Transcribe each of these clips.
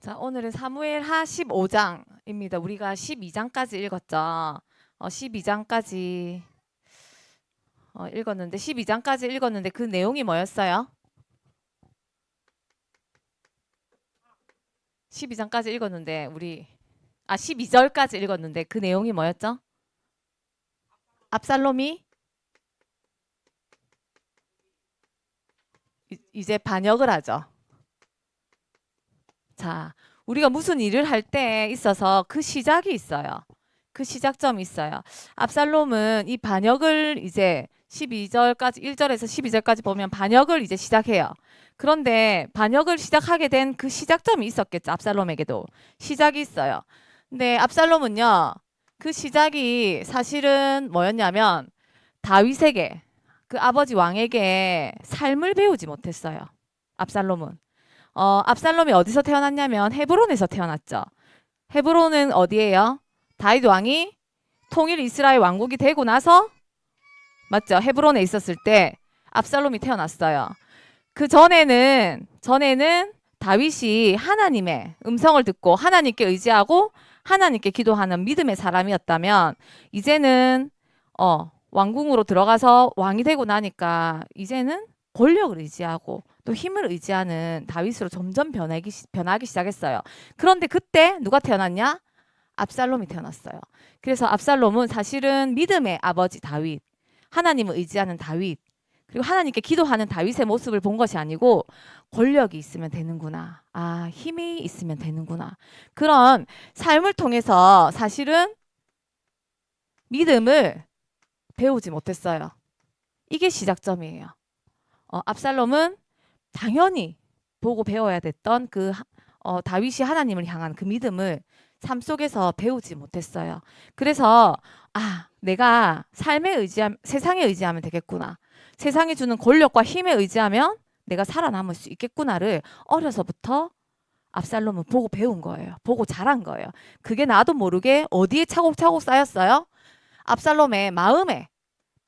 자, 오늘은 사무엘하 15장입니다. 우리가 12장까지 읽었죠. 12장까지 읽었는데 12장까지 읽었는데 그 내용이 뭐였어요? 12장까지 읽었는데 12절까지 읽었는데 그 내용이 뭐였죠? 압살롬이 이제 반역을 하죠. 자, 우리가 무슨 일을 할 때 있어서 그 시작이 있어요. 그 시작점이 있어요. 압살롬은 이 반역을 이제 12절까지 1절에서 12절까지 보면 반역을 이제 시작해요. 그런데 반역을 시작하게 된 그 시작점이 있었겠죠. 압살롬에게도 시작이 있어요. 근데 압살롬은요. 그 시작이 사실은 뭐였냐면 다윗에게 그 아버지 왕에게 삶을 배우지 못했어요. 압살롬은. 압살롬이 어디서 태어났냐면 헤브론에서 태어났죠. 헤브론은 어디예요? 다윗 왕이 통일 이스라엘 왕국이 되고 나서 맞죠? 헤브론에 있었을 때 압살롬이 태어났어요. 그 전에는 다윗이 하나님의 음성을 듣고 하나님께 의지하고 하나님께 기도하는 믿음의 사람이었다면 이제는 왕궁으로 들어가서 왕이 되고 나니까 이제는 권력을 의지하고 또 힘을 의지하는 다윗으로 점점 변하기 시작했어요. 그런데 그때 누가 태어났냐? 압살롬이 태어났어요. 그래서 압살롬은 사실은 믿음의 아버지 다윗, 하나님을 의지하는 다윗, 그리고 하나님께 기도하는 다윗의 모습을 본 것이 아니고 권력이 있으면 되는구나. 아, 힘이 있으면 되는구나. 그런 삶을 통해서 사실은 믿음을 배우지 못했어요. 이게 시작점이에요. 압살롬은 당연히 보고 배워야 됐던 다윗이 하나님을 향한 그 믿음을 삶 속에서 배우지 못했어요. 그래서 내가 세상에 의지하면 되겠구나. 세상이 주는 권력과 힘에 의지하면 내가 살아남을 수 있겠구나를 어려서부터 압살롬은 보고 배운 거예요. 보고 자란 거예요. 그게 나도 모르게 어디에 차곡차곡 쌓였어요? 압살롬의 마음에.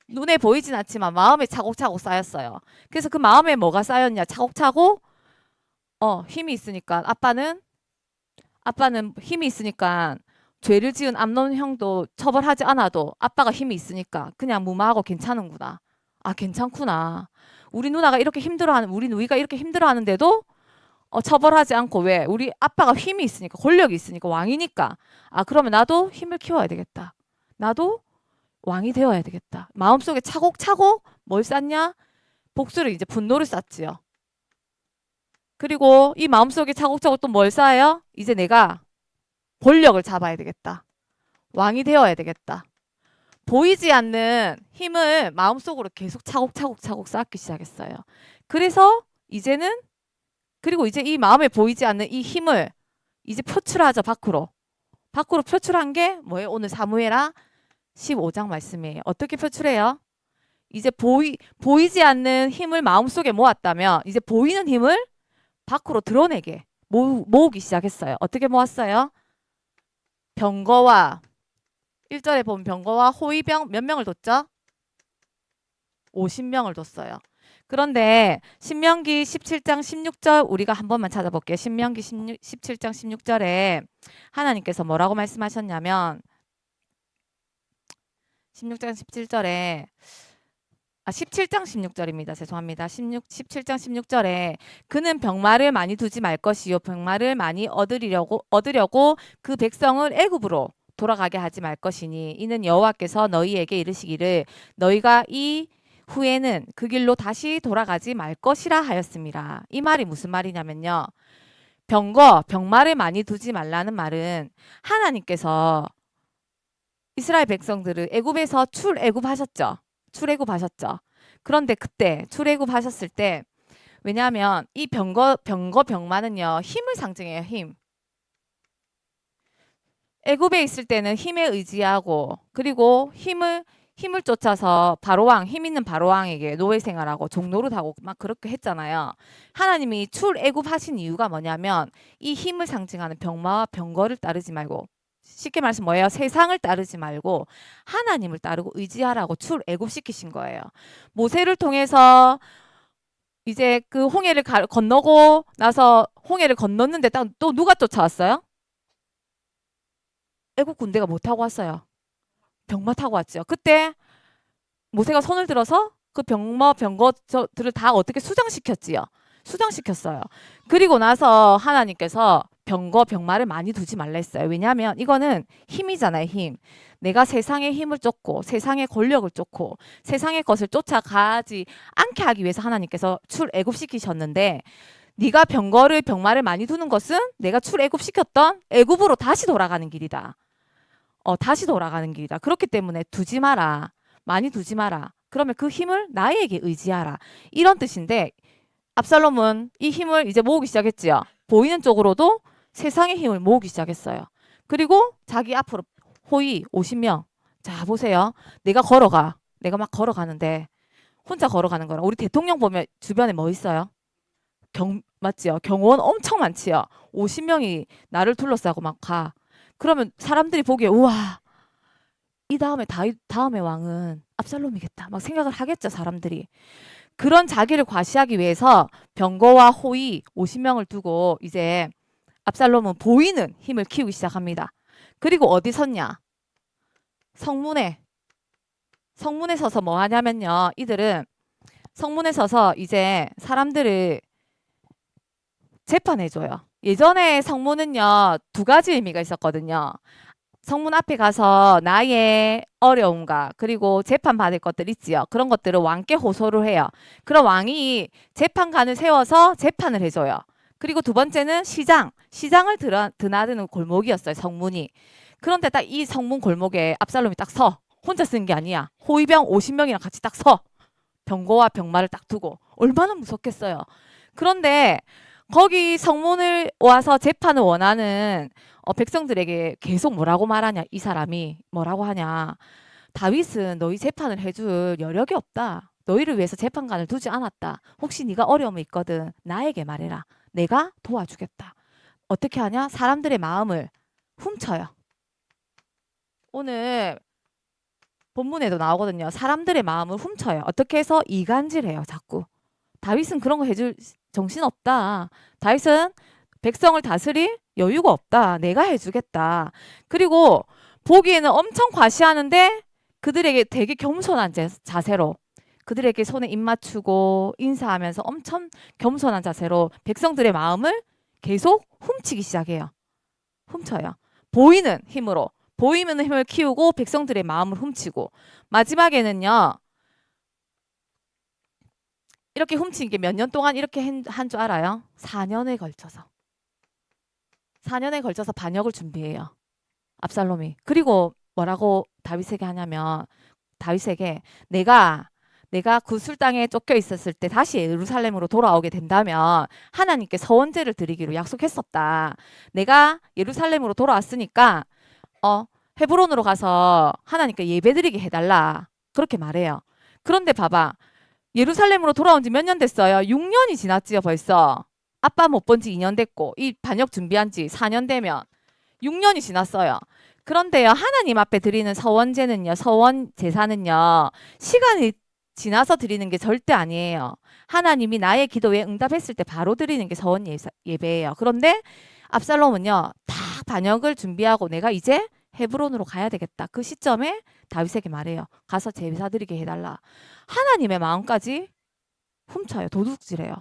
눈에 보이진 않지만 마음에 차곡차곡 쌓였어요. 그래서 그 마음에 뭐가 쌓였냐? 차곡차곡 힘이 있으니까 아빠는 힘이 있으니까 죄를 지은 암논 형도 처벌하지 않아도 아빠가 힘이 있으니까 그냥 무마하고 괜찮은구나. 아, 괜찮구나. 우리 누이가 이렇게 힘들어하는데도 처벌하지 않고 왜? 우리 아빠가 힘이 있으니까 권력이 있으니까 왕이니까. 아, 그러면 나도 힘을 키워야 되겠다. 나도 왕이 되어야 되겠다. 마음속에 차곡차곡 뭘 쌓냐? 복수를 이제 분노를 쌓지요. 그리고 이 마음속에 차곡차곡 또 뭘 쌓아요? 이제 내가 권력을 잡아야 되겠다. 왕이 되어야 되겠다. 보이지 않는 힘을 마음속으로 계속 차곡차곡 쌓기 시작했어요. 그래서 이제는 그리고 이제 이 마음에 보이지 않는 이 힘을 이제 표출하죠, 밖으로. 밖으로 표출한 게 뭐예요? 오늘 사무엘하 15장 말씀이에요. 어떻게 표출해요? 이제 보이지 않는 힘을 마음속에 모았다면 이제 보이는 힘을 밖으로 드러내게 모으기 시작했어요. 어떻게 모았어요? 병거와 1절에 보면 병거와 호위병 몇 명을 뒀죠? 50명을 뒀어요. 그런데 신명기 17장 16절 우리가 한 번만 찾아볼게요. 신명기 17장 16절에 하나님께서 뭐라고 말씀하셨냐면 16장 17절에 17장 16절입니다. 죄송합니다. 17장 16절에 그는 병마를 많이 두지 말 것이요 병마를 많이 얻으려고 그 백성을 애굽으로 돌아가게 하지 말 것이니 이는 여호와께서 너희에게 이르시기를 너희가 이 후에는 그 길로 다시 돌아가지 말 것이라 하였습니다. 이 말이 무슨 말이냐면요. 병마를 많이 두지 말라는 말은 하나님께서 이스라엘 백성들을 애굽에서 출애굽하셨죠. 출애굽하셨죠. 그런데 그때 출애굽하셨을 때 왜냐하면 이 병마는요 힘을 상징해요. 힘. 애굽에 있을 때는 힘에 의지하고 그리고 힘을 쫓아서 힘 있는 바로왕에게 노예 생활하고 종노릇하고 막 그렇게 했잖아요. 하나님이 출애굽하신 이유가 뭐냐면 이 힘을 상징하는 병마와 병거를 따르지 말고 쉽게 말해서 뭐예요? 세상을 따르지 말고 하나님을 따르고 의지하라고 출애굽시키신 거예요. 모세를 통해서 이제 그 홍해를 건너고 나서 홍해를 건넜는데 또 누가 쫓아왔어요? 애국 군대가 못 타고 왔어요. 병마 타고 왔죠. 그때 모세가 손을 들어서 그 병거들을 다 어떻게 수장시켰지요. 수장시켰어요. 그리고 나서 하나님께서 병마를 많이 두지 말라 했어요. 왜냐하면 이거는 힘이잖아요. 힘. 내가 세상의 힘을 쫓고 세상의 권력을 쫓고 세상의 것을 쫓아가지 않게 하기 위해서 하나님께서 출애굽시키셨는데 네가 병마를 많이 두는 것은 내가 출애굽시켰던 애굽으로 다시 돌아가는 길이다. 다시 돌아가는 길이다. 그렇기 때문에 두지 마라. 많이 두지 마라. 그러면 그 힘을 나에게 의지하라. 이런 뜻인데 압살롬은 이 힘을 이제 모으기 시작했지요. 보이는 쪽으로도 세상의 힘을 모으기 시작했어요. 그리고 자기 앞으로 호위 50명. 자, 보세요. 내가 걸어가. 내가 막 걸어가는데 혼자 걸어가는 거라. 우리 대통령 보면 주변에 뭐 있어요? 맞지요? 경호원 엄청 많지요. 50명이 나를 둘러싸고 막 가. 그러면 사람들이 보기에 우와 이 다음에 왕은 압살롬이겠다. 막 생각을 하겠죠, 사람들이. 그런 자기를 과시하기 위해서 병거와 호위 50명을 두고 이제 압살롬은 보이는 힘을 키우기 시작합니다. 그리고 어디 섰냐? 성문에 서서 뭐 하냐면요. 이들은 성문에 서서 이제 사람들을 재판해줘요. 예전에 성문은요, 두 가지 의미가 있었거든요. 성문 앞에 가서 나의 어려움과 그리고 재판받을 것들 있지요. 그런 것들을 왕께 호소를 해요. 그럼 왕이 재판관을 세워서 재판을 해줘요. 그리고 두 번째는 시장을 드나드는 골목이었어요. 성문이. 그런데 딱 이 성문 골목에 압살롬이 딱 서. 혼자 쓰는 게 아니야. 호위병 50명이랑 같이 딱 서. 병거와 병마를 딱 두고. 얼마나 무섭겠어요. 그런데 거기 성문을 와서 재판을 원하는 백성들에게 계속 뭐라고 말하냐. 이 사람이 뭐라고 하냐. 다윗은 너희 재판을 해줄 여력이 없다. 너희를 위해서 재판관을 두지 않았다. 혹시 네가 어려움이 있거든 나에게 말해라. 내가 도와주겠다. 어떻게 하냐? 사람들의 마음을 훔쳐요. 오늘 본문에도 나오거든요. 사람들의 마음을 훔쳐요. 어떻게 해서 이간질해요. 자꾸. 다윗은 그런 거 해줄 정신 없다. 다윗은 백성을 다스릴 여유가 없다. 내가 해주겠다. 그리고 보기에는 엄청 과시하는데 그들에게 되게 겸손한 자세로 그들에게 손에 입 맞추고 인사하면서 엄청 겸손한 자세로 백성들의 마음을 계속 훔치기 시작해요. 훔쳐요. 보이는 힘을 키우고 백성들의 마음을 훔치고 마지막에는요. 이렇게 훔친 게 몇 년 동안 이렇게 한 줄 알아요? 4년에 걸쳐서. 4년에 걸쳐서 반역을 준비해요. 압살롬이. 그리고 뭐라고 다윗에게 하냐면 다윗에게 내가 구술 땅에 쫓겨 있었을 때 다시 예루살렘으로 돌아오게 된다면 하나님께 서원제를 드리기로 약속했었다. 내가 예루살렘으로 돌아왔으니까 헤브론으로 가서 하나님께 예배드리게 해달라. 그렇게 말해요. 그런데 봐봐. 예루살렘으로 돌아온 지 몇 년 됐어요? 6년이 지났지요, 벌써. 아빠 못 본 지 2년 됐고 이 반역 준비한 지 4년 되면 6년이 지났어요. 그런데요. 하나님 앞에 드리는 서원제는요. 서원 제사는요. 시간이 지나서 드리는 게 절대 아니에요. 하나님이 나의 기도에 응답했을 때 바로 드리는 게 서원 예배예요. 그런데 압살롬은요. 다 반역을 준비하고 내가 이제 헤브론으로 가야 되겠다. 그 시점에 다윗에게 말해요. 가서 제사 드리게 해달라. 하나님의 마음까지 훔쳐요. 도둑질해요.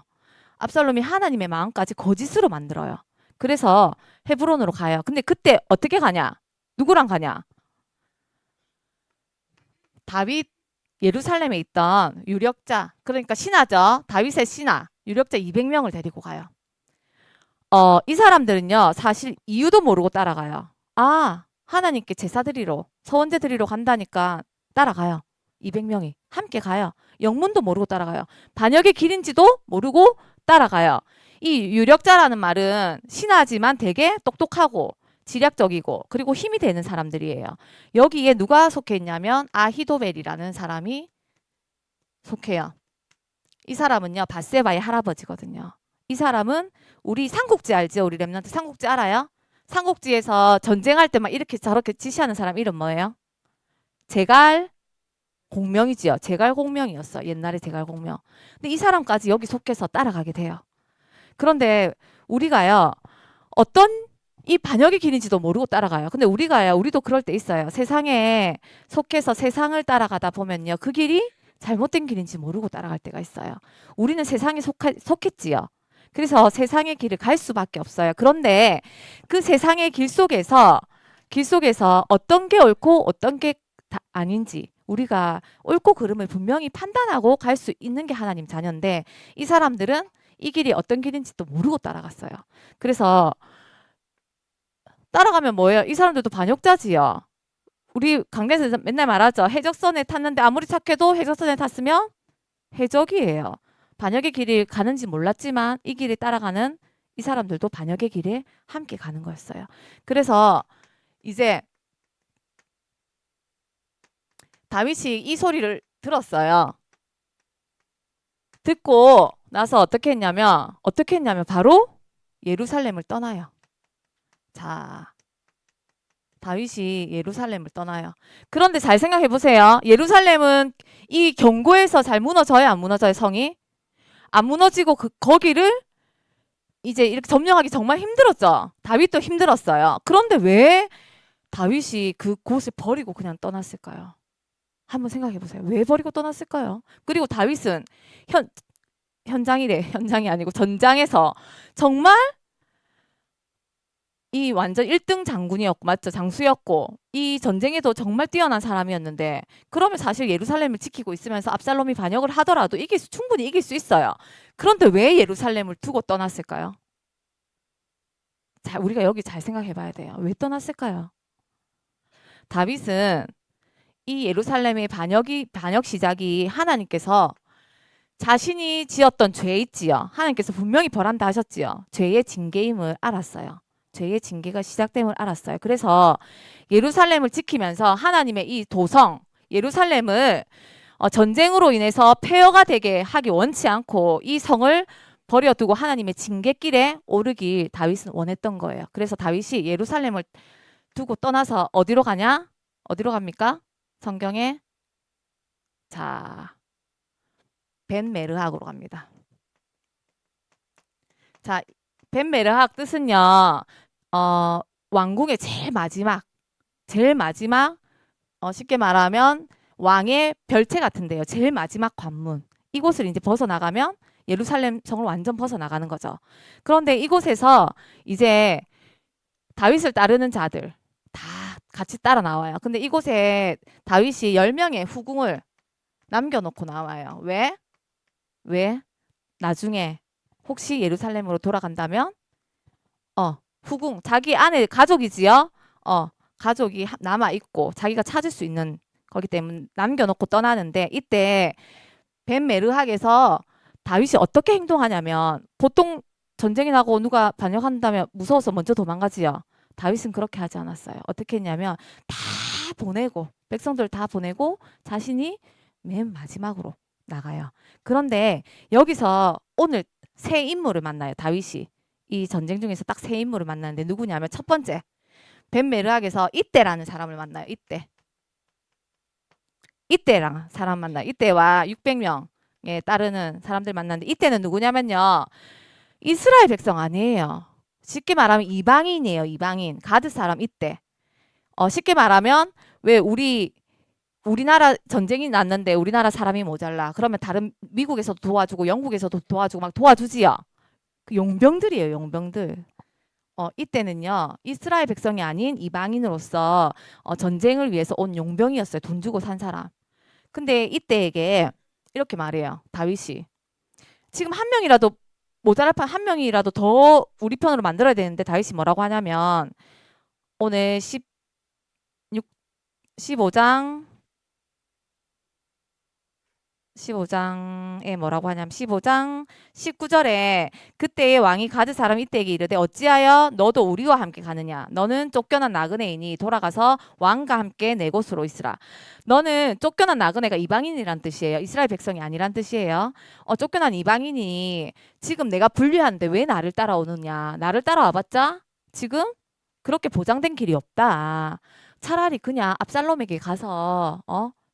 압살롬이 하나님의 마음까지 거짓으로 만들어요. 그래서 헤브론으로 가요. 근데 그때 어떻게 가냐? 누구랑 가냐? 다윗 예루살렘에 있던 유력자, 그러니까 신하죠. 다윗의 신하, 유력자 200명을 데리고 가요. 이 사람들은요. 사실 이유도 모르고 따라가요. 아, 하나님께 제사 드리러, 서원제 드리러 간다니까 따라가요. 200명이 함께 가요. 영문도 모르고 따라가요. 반역의 길인지도 모르고 따라가요. 이 유력자라는 말은 신하지만 되게 똑똑하고 지략적이고 그리고 힘이 되는 사람들이에요. 여기에 누가 속해 있냐면 아히도벨이라는 사람이 속해요. 이 사람은요. 밧세바의 할아버지거든요. 이 사람은 우리 삼국지 알죠? 우리 랩런트 삼국지 알아요? 삼국지에서 전쟁할 때 막 이렇게 저렇게 지시하는 사람 이름 뭐예요? 제갈 공명이지요. 제갈공명이었어. 옛날에 제갈공명. 근데 이 사람까지 여기 속해서 따라가게 돼요. 그런데 우리가요. 어떤 이 반역의 길인지도 모르고 따라가요. 근데 우리도 그럴 때 있어요. 세상에 속해서 세상을 따라가다 보면요. 그 길이 잘못된 길인지 모르고 따라갈 때가 있어요. 우리는 세상에 속했지요. 그래서 세상의 길을 갈 수밖에 없어요. 그런데 그 세상의 길 속에서 어떤 게 옳고 어떤 게 아닌지 우리가 옳고 그름을 분명히 판단하고 갈 수 있는 게 하나님 자녀인데 이 사람들은 이 길이 어떤 길인지도 모르고 따라갔어요. 그래서 따라가면 뭐예요? 이 사람들도 반역자지요. 우리 강대에서 맨날 말하죠. 해적선에 탔는데 아무리 착해도 해적선에 탔으면 해적이에요. 반역의 길을 가는지 몰랐지만 이 길을 따라가는 이 사람들도 반역의 길에 함께 가는 거였어요. 그래서 이제 다윗이 이 소리를 들었어요. 듣고 나서 어떻게 했냐면 바로 예루살렘을 떠나요. 자, 다윗이 예루살렘을 떠나요. 그런데 잘 생각해 보세요. 예루살렘은 이 경고에서 잘 무너져요, 안 무너져요, 성이? 안 무너지고 거기를 이제 이렇게 점령하기 정말 힘들었죠. 다윗도 힘들었어요. 그런데 왜 다윗이 그 곳을 버리고 그냥 떠났을까요? 한번 생각해 보세요. 왜 버리고 떠났을까요? 그리고 다윗은 현장이 아니고 전장에서 정말 이 완전 1등 장군이었고, 맞죠? 장수였고, 이 전쟁에도 정말 뛰어난 사람이었는데, 그러면 사실 예루살렘을 지키고 있으면서 압살롬이 반역을 하더라도 충분히 이길 수 있어요. 그런데 왜 예루살렘을 두고 떠났을까요? 자, 우리가 여기 잘 생각해 봐야 돼요. 왜 떠났을까요? 다윗은 이 예루살렘의 반역 시작이 하나님께서 자신이 지었던 죄 있지요. 하나님께서 분명히 벌한다 하셨지요. 죄의 징계임을 알았어요. 죄의 징계가 시작됨을 알았어요. 그래서 예루살렘을 지키면서 하나님의 이 도성 예루살렘을 전쟁으로 인해서 폐허가 되게 하기 원치 않고 이 성을 버려두고 하나님의 징계길에 오르길 다윗은 원했던 거예요. 그래서 다윗이 예루살렘을 두고 떠나서 어디로 가냐? 어디로 갑니까? 성경에 자, 벤메르학으로 갑니다. 자, 벤메르학 뜻은요. 왕궁의 제일 마지막 쉽게 말하면 왕의 별채 같은데요. 제일 마지막 관문. 이곳을 이제 벗어나가면 예루살렘 성을 완전 벗어나가는 거죠. 그런데 이곳에서 이제 다윗을 따르는 자들 다 같이 따라 나와요. 근데 이곳에 다윗이 10명의 후궁을 남겨놓고 나와요. 왜? 나중에 혹시 예루살렘으로 돌아간다면 후궁 자기 아내 가족이지요. 가족이 남아 있고 자기가 찾을 수 있는 거기 때문에 남겨놓고 떠나는데 이때 벤메르학에서 다윗이 어떻게 행동하냐면 보통 전쟁이 나고 누가 반역한다면 무서워서 먼저 도망가지요. 다윗은 그렇게 하지 않았어요. 어떻게 했냐면 다 보내고 백성들 다 보내고 자신이 맨 마지막으로 나가요. 그런데 여기서 오늘 새 인물을 만나요. 다윗이 이 전쟁 중에서 딱 새 인물을 만나는데 누구냐면 첫 번째 벤메르학에서 이때라는 사람을 만나요. 이때랑 사람 만나요. 이때와 600명에 따르는 사람들 만났는데 이때는 누구냐면요. 이스라엘 백성 아니에요. 쉽게 말하면 이방인이에요. 이방인. 가드 사람 이때. 쉽게 말하면 왜 우리나라 전쟁이 났는데 우리나라 사람이 모자라. 그러면 다른 미국에서도 도와주고 영국에서도 도와주고 막 도와주지요. 그 용병들이에요. 용병들. 이때는요. 이스라엘 백성이 아닌 이방인으로서 전쟁을 위해서 온 용병이었어요. 돈 주고 산 사람. 근데 이때에게 이렇게 말해요. 다윗이. 지금 한 명이라도 모자랄 판 한 명이라도 더 우리 편으로 만들어야 되는데 다윗이 뭐라고 하냐면 오늘 15장 15장에 뭐라고 하냐면 15장 19절에 그때의 왕이 가드 사람 이때에게 이르되 어찌하여 너도 우리와 함께 가느냐 너는 쫓겨난 나그네이니 돌아가서 왕과 함께 내 곳으로 있으라. 너는 쫓겨난 나그네가 이방인이란 뜻이에요. 이스라엘 백성이 아니란 뜻이에요. 쫓겨난 이방인이 지금 내가 불리한데 왜 나를 따라오느냐. 나를 따라와봤자 지금 그렇게 보장된 길이 없다. 차라리 그냥 압살롬에게 가서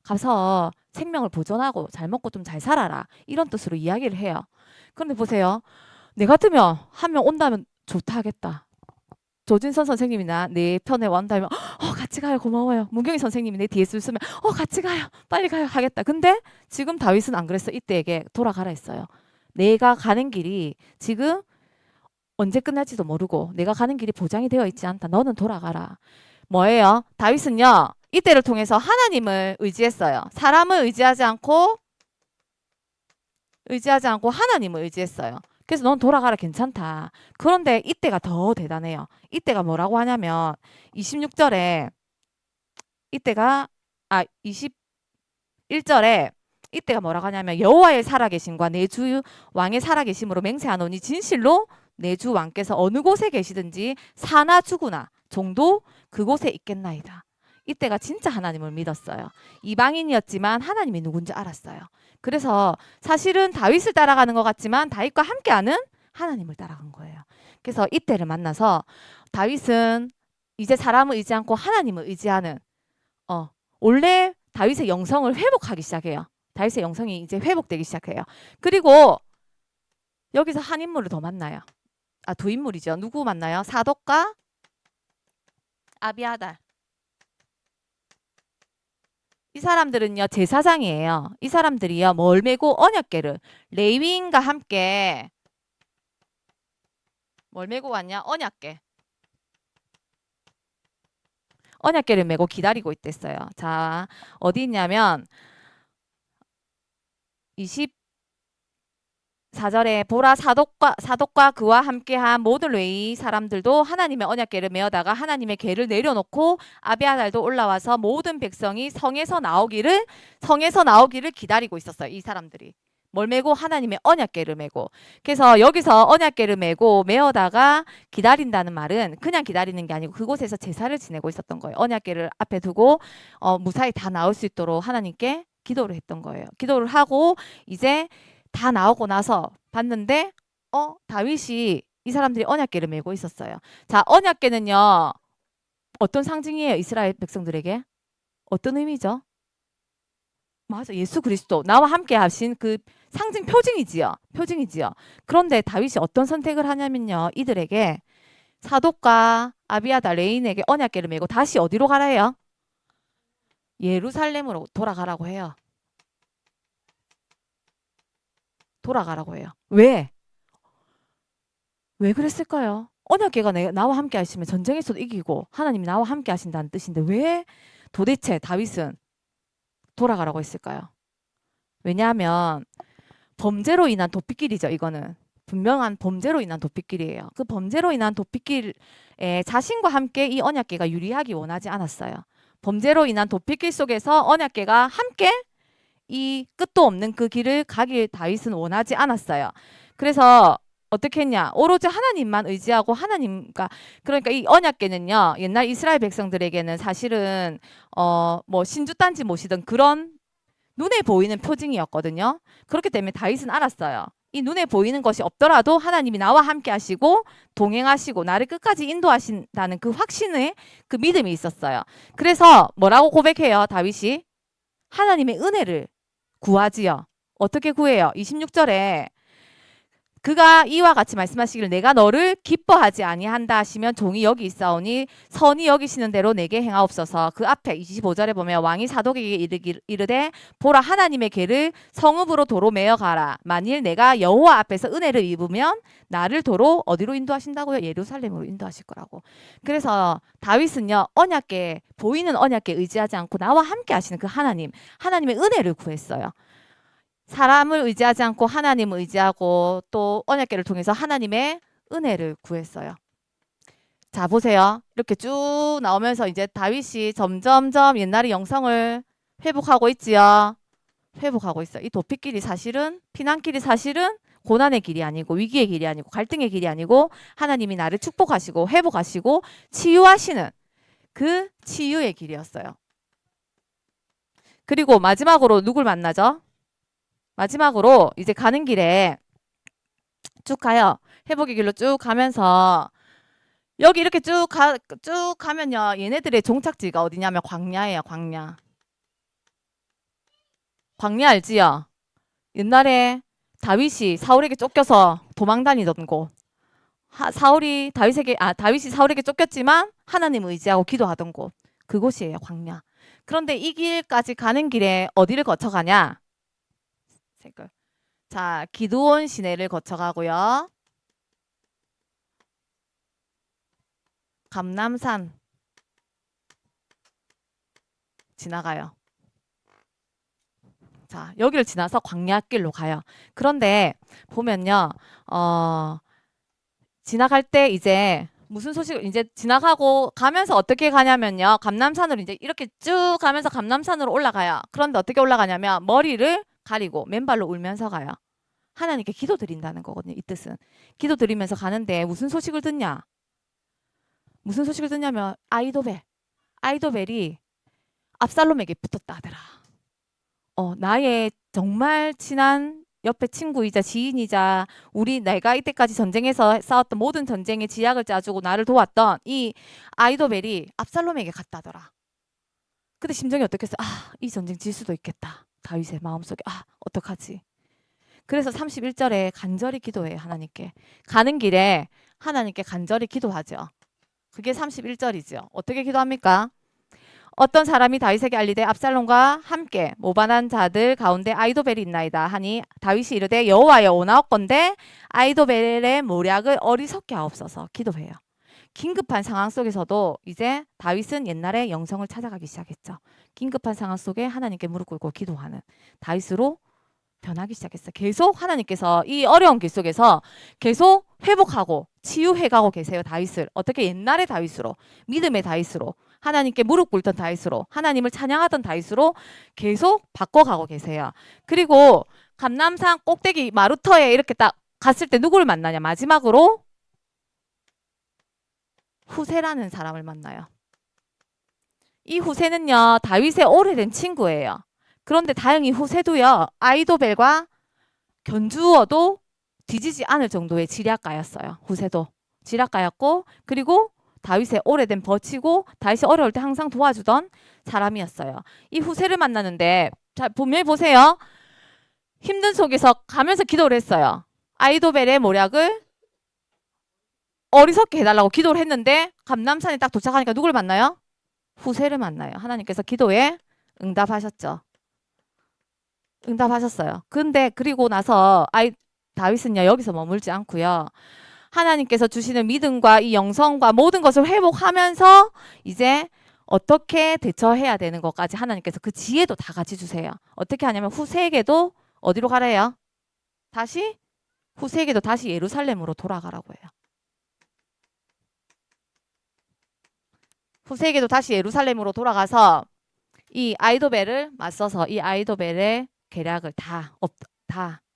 가서 생명을 보존하고 잘 먹고 좀 잘 살아라. 이런 뜻으로 이야기를 해요. 그런데 보세요. 내 같으면 한 명 온다면 좋다 하겠다. 조진선 선생님이나 내 편에 완다면 같이 가요. 고마워요. 문경희 선생님이 내 뒤에 있으면 같이 가요. 빨리 가요. 하겠다. 근데 지금 다윗은 안 그랬어. 이때에게 돌아가라 했어요. 내가 가는 길이 지금 언제 끝날지도 모르고 내가 가는 길이 보장이 되어 있지 않다. 너는 돌아가라. 뭐예요? 다윗은요. 이때를 통해서 하나님을 의지했어요. 사람을 의지하지 않고 하나님을 의지했어요. 그래서 넌 돌아가라 괜찮다. 그런데 이때가 더 대단해요. 이때가 뭐라고 하냐면 26절에 이때가 21절에 이때가 뭐라고 하냐면 여호와의 살아계심과 내 주 왕의 살아계심으로 맹세하노니 진실로 내 주 왕께서 어느 곳에 계시든지 사나 죽으나 종도 그곳에 있겠나이다. 이때가 진짜 하나님을 믿었어요. 이방인이었지만 하나님이 누군지 알았어요. 그래서 사실은 다윗을 따라가는 것 같지만 다윗과 함께하는 하나님을 따라간 거예요. 그래서 이때를 만나서 다윗은 이제 사람을 의지 않고 하나님을 의지하는 원래 다윗의 영성을 회복하기 시작해요. 다윗의 영성이 이제 회복되기 시작해요. 그리고 여기서 한 인물을 더 만나요. 두 인물이죠. 누구 만나요? 사독과 아비아달. 이 사람들은요 제사장이에요. 이 사람들이요 뭘 메고 언약궤를 레위인과 함께 뭘 메고 왔냐? 언약궤를 메고 기다리고 있댔어요. 자 어디 있냐면 24절에 보라 사독과 그와 함께한 모든 레위 사람들도 하나님의 언약궤를 메어다가 하나님의 궤를 내려놓고 아비아달도 올라와서 모든 백성이 성에서 나오기를 기다리고 있었어요. 이 사람들이 뭘 메고 하나님의 언약궤를 메고. 그래서 여기서 언약궤를 메고 메어다가 기다린다는 말은 그냥 기다리는 게 아니고 그곳에서 제사를 지내고 있었던 거예요. 언약궤를 앞에 두고 무사히 다 나올 수 있도록 하나님께 기도를 했던 거예요. 기도를 하고 이제 다 나오고 나서 봤는데 다윗이 이 사람들이 언약궤를 메고 있었어요. 자, 언약궤는요. 어떤 상징이에요? 이스라엘 백성들에게? 어떤 의미죠? 맞아. 예수 그리스도. 나와 함께 하신 그 상징 표징이지요. 그런데 다윗이 어떤 선택을 하냐면요. 이들에게 사독과 아비아달 레인에게 언약궤를 메고 다시 어디로 가라 해요? 예루살렘으로 돌아가라고 해요. 돌아가라고 해요. 왜? 왜 그랬을까요? 언약궤가 나와 함께 하시면 전쟁에서도 이기고 하나님이 나와 함께 하신다는 뜻인데 왜 도대체 다윗은 돌아가라고 했을까요? 왜냐하면 범죄로 인한 도피길이죠. 이거는 분명한 범죄로 인한 도피길이에요. 그 범죄로 인한 도피길에 자신과 함께 이 언약궤가 유리하기 원하지 않았어요. 범죄로 인한 도피길 속에서 언약궤가 함께 이 끝도 없는 그 길을 가길 다윗은 원하지 않았어요. 그래서 어떻게 했냐? 오로지 하나님만 의지하고 그러니까 이 언약궤는요. 옛날 이스라엘 백성들에게는 사실은 뭐 신주단지 모시던 그런 눈에 보이는 표징이었거든요. 그렇기 때문에 다윗은 알았어요. 이 눈에 보이는 것이 없더라도 하나님이 나와 함께 하시고 동행하시고 나를 끝까지 인도하신다는 그 확신의 그 믿음이 있었어요. 그래서 뭐라고 고백해요? 다윗이 하나님의 은혜를 구하지요. 어떻게 구해요? 26절에 그가 이와 같이 말씀하시기를 내가 너를 기뻐하지 아니한다 하시면 종이 여기 있사오니 선이 여기시는 대로 내게 행하옵소서. 그 앞에 25절에 보면 왕이 사독에게 이르되 보라 하나님의 궤를 성읍으로 도로 메어 가라. 만일 내가 여호와 앞에서 은혜를 입으면 나를 도로 어디로 인도하신다고요? 예루살렘으로 인도하실 거라고. 그래서 다윗은요 언약궤 보이는 언약궤 의지하지 않고 나와 함께 하시는 그 하나님의 은혜를 구했어요. 사람을 의지하지 않고 하나님을 의지하고 또 언약궤를 통해서 하나님의 은혜를 구했어요. 자 보세요. 이렇게 쭉 나오면서 이제 다윗이 점점점 옛날의 영성을 회복하고 있지요. 회복하고 있어요. 이 도피길이 사실은 피난길이 사실은 고난의 길이 아니고 위기의 길이 아니고 갈등의 길이 아니고 하나님이 나를 축복하시고 회복하시고 치유하시는 그 치유의 길이었어요. 그리고 마지막으로 누굴 만나죠? 마지막으로 이제 가는 길에 쭉 가요. 회복의 길로 쭉 가면서 여기 이렇게 쭉 가면요. 얘네들의 종착지가 어디냐면 광야예요. 광야. 광야 알지요? 옛날에 다윗이 사울에게 쫓겨서 도망 다니던 곳. 다윗이 사울에게 쫓겼지만 하나님 의지하고 기도하던 곳. 그곳이에요, 광야. 그런데 이 길까지 가는 길에 어디를 거쳐가냐? 색깔. 자, 기드온 시내를 거쳐가고요. 감람산 지나가요. 자, 여기를 지나서 광야길로 가요. 그런데 보면요, 지나갈 때 이제 무슨 소식을 이제 지나가고 가면서 어떻게 가냐면요. 감남산으로 이제 이렇게 쭉 가면서 감남산으로 올라가요. 그런데 어떻게 올라가냐면 머리를 가리고 맨발로 울면서 가요. 하나님께 기도 드린다는 거거든요. 이 뜻은. 기도 드리면서 가는데 무슨 소식을 듣냐? 무슨 소식을 듣냐면 아이도벨이 압살롬에게 붙었다 하더라. 나의 정말 친한 옆에 친구이자 지인이자 내가 이때까지 전쟁에서 싸웠던 모든 전쟁의 지약을 짜주고 나를 도왔던 이 아이도벨이 압살롬에게 갔다더라. 근데 심정이 어떻겠어? 이 전쟁 질 수도 있겠다. 다윗의 마음속에 어떡하지? 그래서 31절에 간절히 기도해요. 하나님께. 가는 길에 하나님께 간절히 기도하죠. 그게 31절이죠. 어떻게 기도합니까? 어떤 사람이 다윗에게 알리되 압살롬과 함께 모반한 자들 가운데 아이도벨이 있나이다 하니 다윗이 이르되 여호와여 오나옵건대 아이도벨의 모략을 어리석게 하옵소서. 기도해요. 긴급한 상황 속에서도 이제 다윗은 옛날에 영성을 찾아가기 시작했죠. 긴급한 상황 속에 하나님께 무릎 꿇고 기도하는 다윗으로 변하기 시작했어요. 계속 하나님께서 이 어려운 길 속에서 계속 회복하고 치유해가고 계세요. 다윗을 어떻게 옛날의 다윗으로 믿음의 다윗으로 하나님께 무릎 꿇던 다윗으로 하나님을 찬양하던 다윗으로 계속 바꿔가고 계세요. 그리고 감람산 꼭대기 마루터에 이렇게 딱 갔을 때 누구를 만나냐? 마지막으로 후세라는 사람을 만나요. 이 후세는요 다윗의 오래된 친구예요. 그런데 다행히 후세도요 아이도벨과 견주어도 뒤지지 않을 정도의 지략가였어요. 후세도 지략가였고 그리고 다윗의 오래된 버치고 다윗이 어려울 때 항상 도와주던 사람이었어요. 이 후세를 만나는데 자 분명히 보세요. 힘든 속에서 가면서 기도를 했어요. 아이도벨의 모략을 어리석게 해달라고 기도를 했는데 감람산에 딱 도착하니까 누굴 만나요? 후세를 만나요. 하나님께서 기도에 응답하셨죠. 응답하셨어요. 근데 그리고 나서 다윗은요 여기서 머물지 않고요. 하나님께서 주시는 믿음과 이 영성과 모든 것을 회복하면서 이제 어떻게 대처해야 되는 것까지 하나님께서 그 지혜도 다 같이 주세요. 어떻게 하냐면 후세에게도 어디로 가래요? 후세에게도 다시 예루살렘으로 돌아가라고 해요. 후세에게도 다시 예루살렘으로 돌아가서 이 아이도벨을 맞서서 이 아이도벨의 계략을 다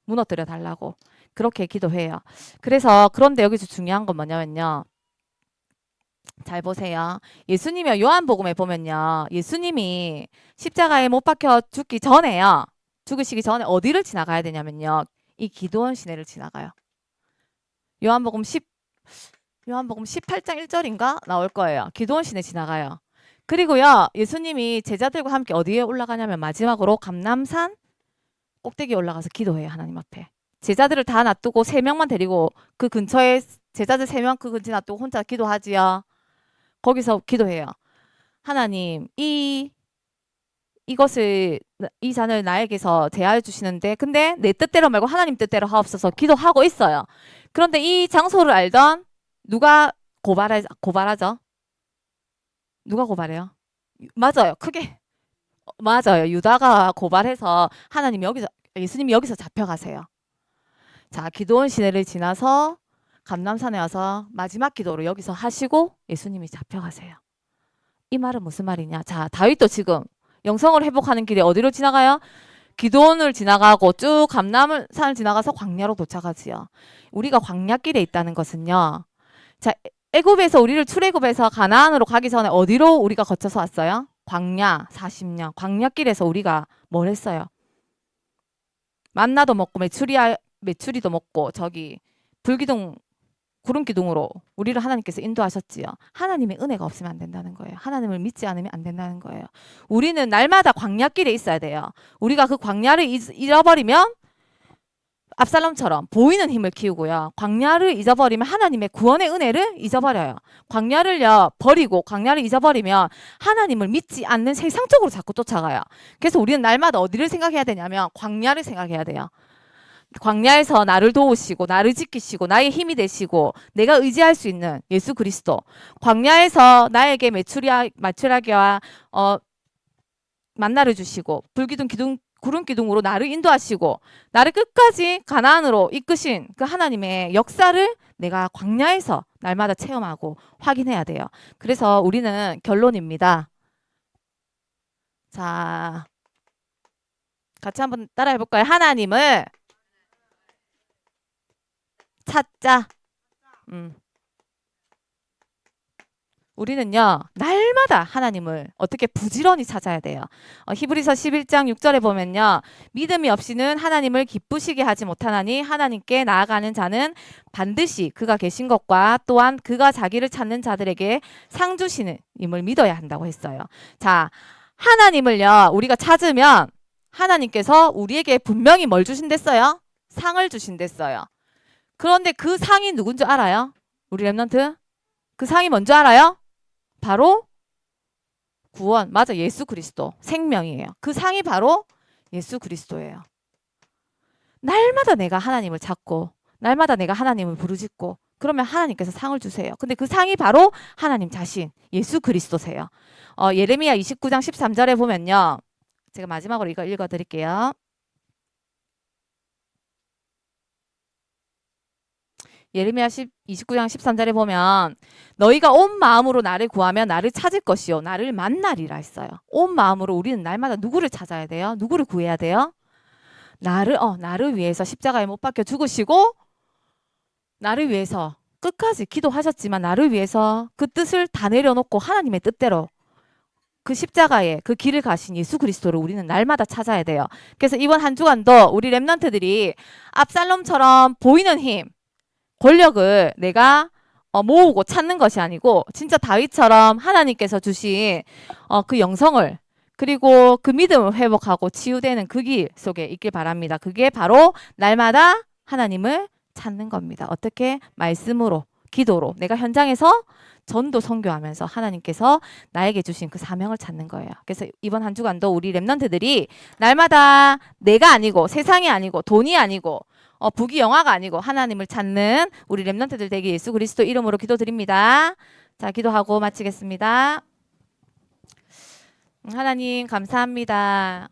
무너뜨려 달라고 그렇게 기도해요. 그래서 그런데 여기서 중요한 건 뭐냐면요. 잘 보세요. 예수님이 요한복음에 보면요. 예수님이 십자가에 못 박혀 죽으시기 전에 어디를 지나가야 되냐면요. 이 기드온 시내를 지나가요. 요한복음 18장 1절인가 나올 거예요. 기드온 시내 지나가요. 그리고요. 예수님이 제자들과 함께 어디에 올라가냐면 마지막으로 감람산 꼭대기에 올라가서 기도해요. 하나님 앞에. 제자들을 다 놔두고 3명만 데리고 그 근처에 제자들 3명 그 근처에 놔두고 혼자 기도하지요. 거기서 기도해요. 하나님 이 잔을 나에게서 제하여 주시는데 근데 내 뜻대로 말고 하나님 뜻대로 하옵소서 기도하고 있어요. 그런데 이 장소를 알던 누가 고발하죠? 누가 고발해요? 맞아요. 맞아요. 유다가 고발해서 예수님이 여기서 잡혀가세요. 자, 기드온 시내를 지나서 감람산에 와서 마지막 기도를 여기서 하시고 예수님이 잡혀가세요. 이 말은 무슨 말이냐? 자, 다윗도 지금 영성을 회복하는 길에 어디로 지나가요? 기드온을 지나가고 쭉 감람산을 지나가서 광야로 도착하지요. 우리가 광야길에 있다는 것은요. 자, 애굽에서 우리를 출애굽해서 가나안으로 가기 전에 어디로 우리가 거쳐서 왔어요? 광야 40년. 광야길에서 우리가 뭘 했어요? 만나도 먹고 메추리도 먹고 저기 불기둥 구름 기둥으로 우리를 하나님께서 인도하셨지요. 하나님의 은혜가 없으면 안 된다는 거예요. 하나님을 믿지 않으면 안 된다는 거예요. 우리는 날마다 광야길에 있어야 돼요. 우리가 그 광야를 잃어버리면 압살롬처럼 보이는 힘을 키우고요. 광야를 잊어버리면 하나님의 구원의 은혜를 잊어버려요. 광야를요 버리고 광야를 잊어버리면 하나님을 믿지 않는 세상 쪽으로 자꾸 쫓아가요. 그래서 우리는 날마다 어디를 생각해야 되냐면 광야를 생각해야 돼요. 광야에서 나를 도우시고 나를 지키시고 나의 힘이 되시고 내가 의지할 수 있는 예수 그리스도. 광야에서 나에게 메추라기와 만나를 주시고 불기둥 구름 기둥으로 나를 인도하시고 나를 끝까지 가나안으로 이끄신 그 하나님의 역사를 내가 광야에서 날마다 체험하고 확인해야 돼요. 그래서 우리는 결론입니다. 자, 같이 한번 따라해 볼까요? 하나님을 찾자. 우리는요 날마다 하나님을 어떻게 부지런히 찾아야 돼요. 히브리서 11장 6절에 보면요 믿음이 없이는 하나님을 기쁘시게 하지 못하나니 하나님께 나아가는 자는 반드시 그가 계신 것과 또한 그가 자기를 찾는 자들에게 상 주시는 임을 믿어야 한다고 했어요. 자, 하나님을요 우리가 찾으면 하나님께서 우리에게 분명히 뭘 주신댔어요? 상을 주신댔어요. 그런데 그 상이 누군 줄 알아요? 우리 랩런트? 그 상이 뭔지 알아요? 바로 구원. 맞아. 예수 그리스도. 생명이에요. 그 상이 바로 예수 그리스도예요. 날마다 내가 하나님을 찾고 날마다 내가 하나님을 부르짖고 그러면 하나님께서 상을 주세요. 근데 그 상이 바로 하나님 자신 예수 그리스도세요. 예레미야 29장 13절에 보면요. 제가 마지막으로 이거 읽어드릴게요. 예레미야 29장 13절에 보면 너희가 온 마음으로 나를 구하면 나를 찾을 것이요 나를 만나리라 했어요. 온 마음으로 우리는 날마다 누구를 찾아야 돼요? 누구를 구해야 돼요? 나를 위해서 십자가에 못 박혀 죽으시고 나를 위해서 끝까지 기도하셨지만 나를 위해서 그 뜻을 다 내려놓고 하나님의 뜻대로 그 십자가에 그 길을 가신 예수 그리스도를 우리는 날마다 찾아야 돼요. 그래서 이번 한 주간도 우리 랩런트들이 압살롬처럼 보이는 힘 권력을 내가 모으고 찾는 것이 아니고 진짜 다윗처럼 하나님께서 주신 그 영성을 그리고 그 믿음을 회복하고 치유되는 그 길 속에 있길 바랍니다. 그게 바로 날마다 하나님을 찾는 겁니다. 어떻게? 말씀으로, 기도로. 내가 현장에서 전도 선교하면서 하나님께서 나에게 주신 그 사명을 찾는 거예요. 그래서 이번 한 주간도 우리 랩런트들이 날마다 내가 아니고 세상이 아니고 돈이 아니고 부귀 영화가 아니고 하나님을 찾는 우리 랩런트들 되게 예수 그리스도 이름으로 기도드립니다. 자, 기도하고 마치겠습니다. 하나님 감사합니다.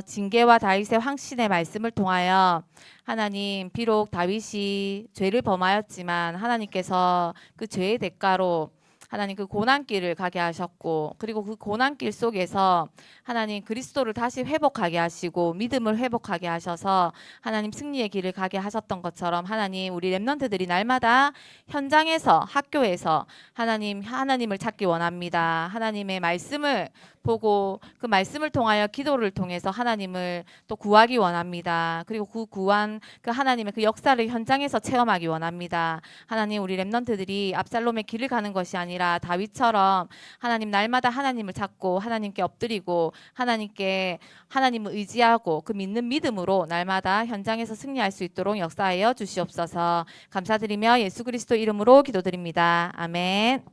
징계와 다윗의 황신의 말씀을 통하여 하나님 비록 다윗이 죄를 범하였지만 하나님께서 그 죄의 대가로 하나님 그 고난길을 가게 하셨고 그리고 그 고난길 속에서 하나님 그리스도를 다시 회복하게 하시고 믿음을 회복하게 하셔서 하나님 승리의 길을 가게 하셨던 것처럼 하나님 우리 랩런트들이 날마다 현장에서 학교에서 하나님을 찾기 원합니다. 하나님의 말씀을 보고 그 말씀을 통하여 기도를 통해서 하나님을 또 구하기 원합니다. 그리고 그 구한 그 하나님의 그 역사를 현장에서 체험하기 원합니다. 하나님 우리 랩런트들이 압살롬의 길을 가는 것이 아니라 다윗처럼 하나님 날마다 하나님을 찾고 하나님께 엎드리고 하나님을 의지하고 그 믿는 믿음으로 날마다 현장에서 승리할 수 있도록 역사하여 주시옵소서. 감사드리며 예수 그리스도 이름으로 기도드립니다. 아멘.